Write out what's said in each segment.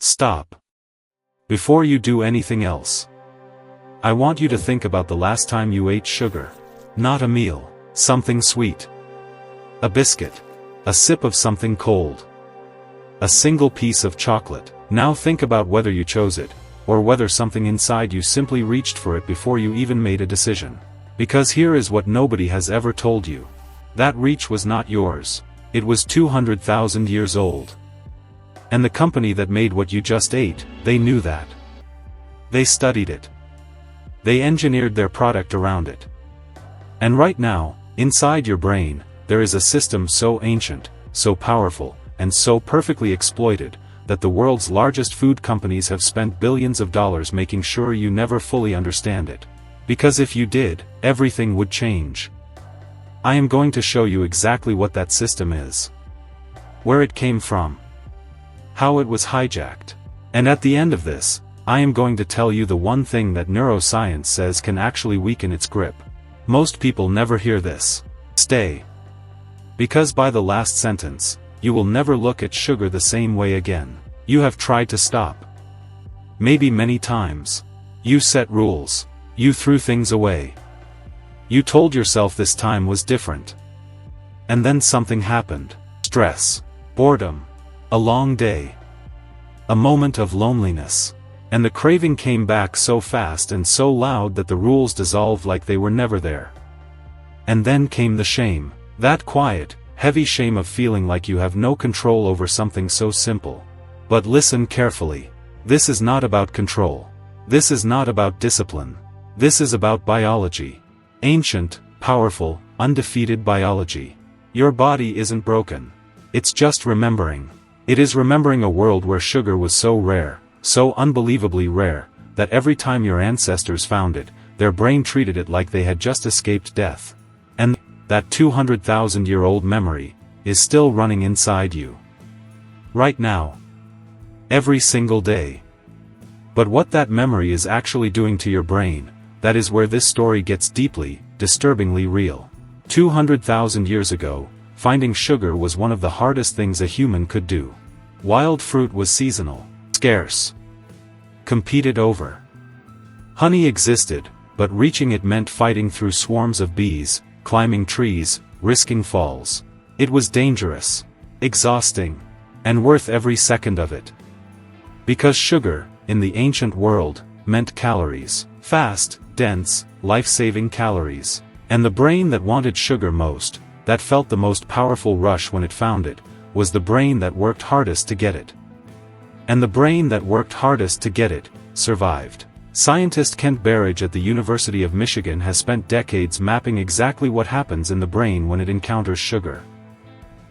Stop. Before you do anything else, I want you to think about the last time you ate sugar. Not a meal, something sweet. A biscuit. A sip of something cold. A single piece of chocolate. Now think about whether you chose it, or whether something inside you simply reached for it before you even made a decision. Because here is what nobody has ever told you. That reach was not yours. It was 200,000 years old. And the company that made what you just ate, they knew that. They studied it. They engineered their product around it. And right now, inside your brain, there is a system so ancient, so powerful, and so perfectly exploited, that the world's largest food companies have spent billions of dollars making sure you never fully understand it. Because if you did, everything would change. I am going to show you exactly what that system is. Where it came from. How it was hijacked. And at the end of this, I am going to tell you the one thing that neuroscience says can actually weaken its grip. Most people never hear this. Stay. Because by the last sentence, you will never look at sugar the same way again. You have tried to stop. Maybe many times. You set rules. You threw things away. You told yourself this time was different. And then something happened. Stress. Boredom. A long day. A moment of loneliness. And the craving came back so fast and so loud that the rules dissolved like they were never there. And then came the shame. That quiet, heavy shame of feeling like you have no control over something so simple. But listen carefully. This is not about control. This is not about discipline. This is about biology. Ancient, powerful, undefeated biology. Your body isn't broken. It's just remembering. It is remembering a world where sugar was so rare, so unbelievably rare, that every time your ancestors found it, their brain treated it like they had just escaped death. And that 200,000-year-old memory is still running inside you. Right now. Every single day. But what that memory is actually doing to your brain, that is where this story gets deeply, disturbingly real. 200,000 years ago, finding sugar was one of the hardest things a human could do. Wild fruit was seasonal, scarce, competed over. Honey existed, but reaching it meant fighting through swarms of bees, climbing trees, risking falls. It was dangerous, exhausting, and worth every second of it. Because sugar, in the ancient world, meant calories, fast, dense, life-saving calories. And the brain that wanted sugar most, that felt the most powerful rush when it found it, was the brain that worked hardest to get it. And the brain that worked hardest to get it, survived. Scientist Kent Berridge at the University of Michigan has spent decades mapping exactly what happens in the brain when it encounters sugar.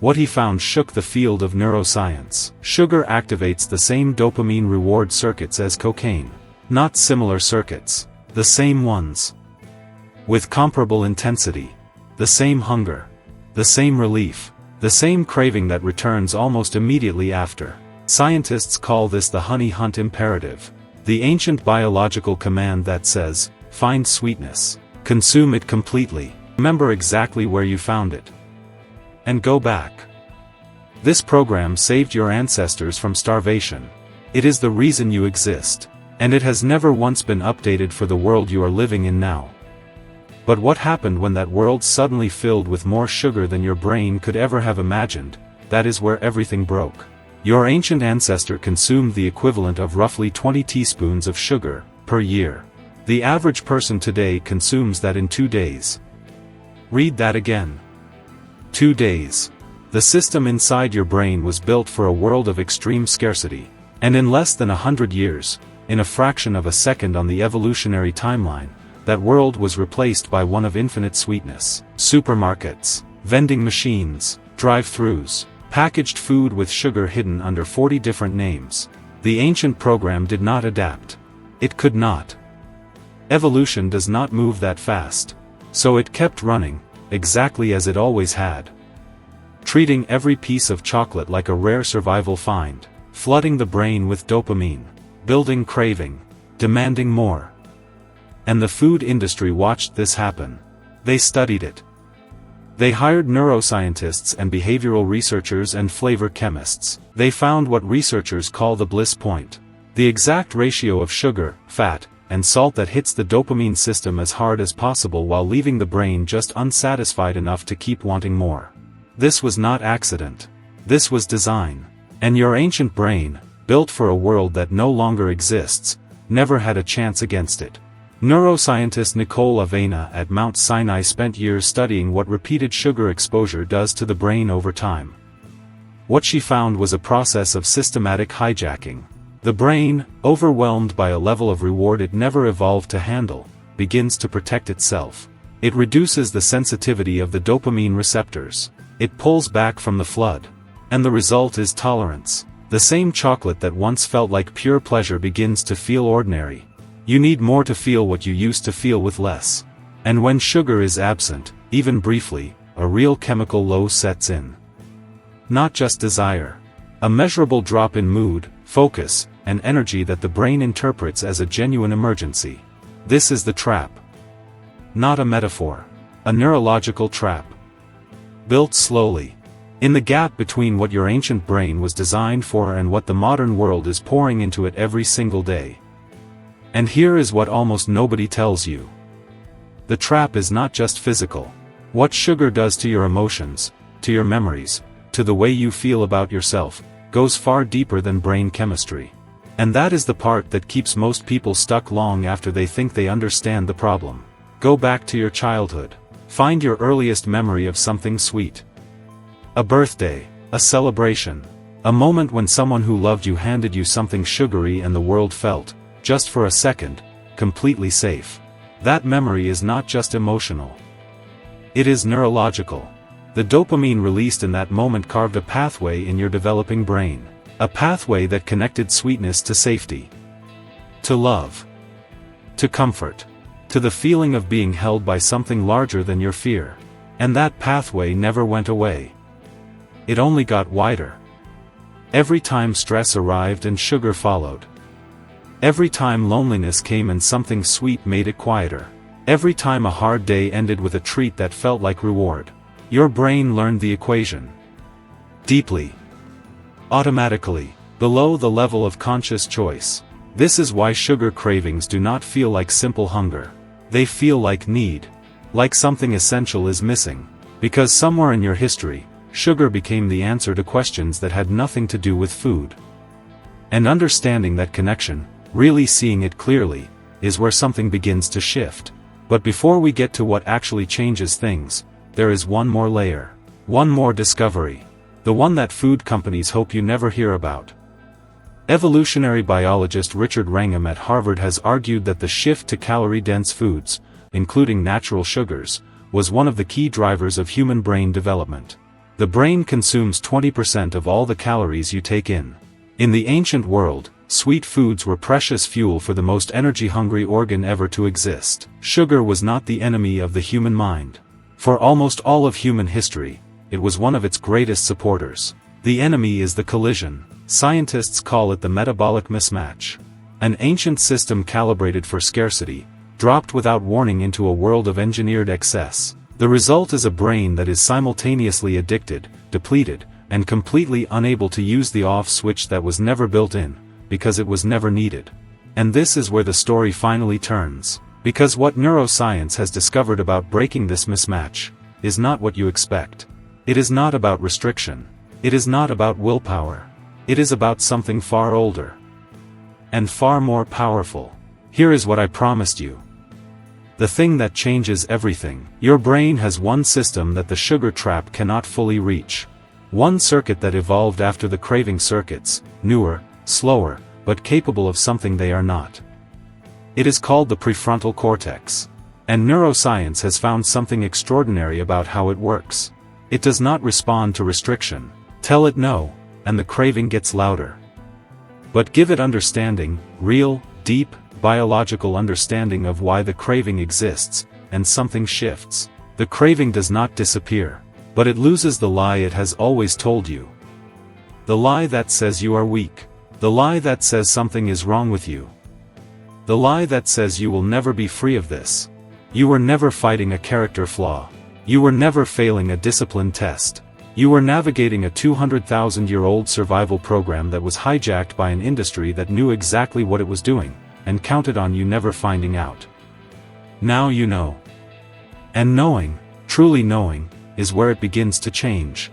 What he found shook the field of neuroscience. Sugar activates the same dopamine reward circuits as cocaine. Not similar circuits. The same ones. With comparable intensity. The same hunger. The same relief. The same craving that returns almost immediately after. Scientists call this the honey hunt imperative. The ancient biological command that says, find sweetness. Consume it completely. Remember exactly where you found it. And go back. This program saved your ancestors from starvation. It is the reason you exist. And it has never once been updated for the world you are living in now. But what happened when that world suddenly filled with more sugar than your brain could ever have imagined? That is where everything broke. Your ancient ancestor consumed the equivalent of roughly 20 teaspoons of sugar per year. The average person today consumes that in 2 days. Read that again. 2 days. The system inside your brain was built for a world of extreme scarcity. And in less than 100 years, in a fraction of a second on the evolutionary timeline, that world was replaced by one of infinite sweetness. Supermarkets, vending machines, drive-thrus, packaged food with sugar hidden under 40 different names. The ancient program did not adapt. It could not. Evolution does not move that fast. So it kept running, exactly as it always had. Treating every piece of chocolate like a rare survival find, flooding the brain with dopamine, building craving, demanding more. And the food industry watched this happen. They studied it. They hired neuroscientists and behavioral researchers and flavor chemists. They found what researchers call the bliss point. The exact ratio of sugar, fat, and salt that hits the dopamine system as hard as possible while leaving the brain just unsatisfied enough to keep wanting more. This was not accident. This was design. And your ancient brain, built for a world that no longer exists, never had a chance against it. Neuroscientist Nicole Avena at Mount Sinai spent years studying what repeated sugar exposure does to the brain over time. What she found was a process of systematic hijacking. The brain, overwhelmed by a level of reward it never evolved to handle, begins to protect itself. It reduces the sensitivity of the dopamine receptors. It pulls back from the flood. And the result is tolerance. The same chocolate that once felt like pure pleasure begins to feel ordinary. You need more to feel what you used to feel with less. And when sugar is absent, even briefly, a real chemical low sets in. Not just desire. A measurable drop in mood, focus, and energy that the brain interprets as a genuine emergency. This is the trap. Not a metaphor. A neurological trap. Built slowly. In the gap between what your ancient brain was designed for and what the modern world is pouring into it every single day. And here is what almost nobody tells you. The trap is not just physical. What sugar does to your emotions, to your memories, to the way you feel about yourself, goes far deeper than brain chemistry. And that is the part that keeps most people stuck long after they think they understand the problem. Go back to your childhood. Find your earliest memory of something sweet. A birthday, a celebration, a moment when someone who loved you handed you something sugary and the world felt, just for a second, completely safe. That memory is not just emotional. It is neurological. The dopamine released in that moment carved a pathway in your developing brain. A pathway that connected sweetness to safety. To love. To comfort. To the feeling of being held by something larger than your fear. And that pathway never went away. It only got wider. Every time stress arrived and sugar followed. Every time loneliness came and something sweet made it quieter. Every time a hard day ended with a treat that felt like reward. Your brain learned the equation. Deeply. Automatically, below the level of conscious choice. This is why sugar cravings do not feel like simple hunger. They feel like need. Like something essential is missing. Because somewhere in your history, sugar became the answer to questions that had nothing to do with food. And understanding that connection, really seeing it clearly, is where something begins to shift. But before we get to what actually changes things, there is one more layer. One more discovery. The one that food companies hope you never hear about. Evolutionary biologist Richard Wrangham at Harvard has argued that the shift to calorie-dense foods, including natural sugars, was one of the key drivers of human brain development. The brain consumes 20% of all the calories you take in. In the ancient world, sweet foods were precious fuel for the most energy-hungry organ ever to exist. Sugar was not the enemy of the human mind. For almost all of human history, it was one of its greatest supporters. The enemy is the collision. Scientists call it the metabolic mismatch. An ancient system calibrated for scarcity, dropped without warning into a world of engineered excess. The result is a brain that is simultaneously addicted, depleted, and completely unable to use the off switch that was never built in, because it was never needed. And this is where the story finally turns. Because what neuroscience has discovered about breaking this mismatch is not what you expect. It is not about restriction. It is not about willpower. It is about something far older. And far more powerful. Here is what I promised you. The thing that changes everything. Your brain has one system that the sugar trap cannot fully reach. One circuit that evolved after the craving circuits, newer, slower, but capable of something they are not. It is called the prefrontal cortex. And neuroscience has found something extraordinary about how it works. It does not respond to restriction. Tell it no, and the craving gets louder. But give it understanding, real, deep, biological understanding of why the craving exists, and something shifts. The craving does not disappear, but it loses the lie it has always told you. The lie that says you are weak. The lie that says something is wrong with you. The lie that says you will never be free of this. You were never fighting a character flaw. You were never failing a discipline test. You were navigating a 200,000-year-old survival program that was hijacked by an industry that knew exactly what it was doing, and counted on you never finding out. Now you know. And knowing, truly knowing, is where it begins to change.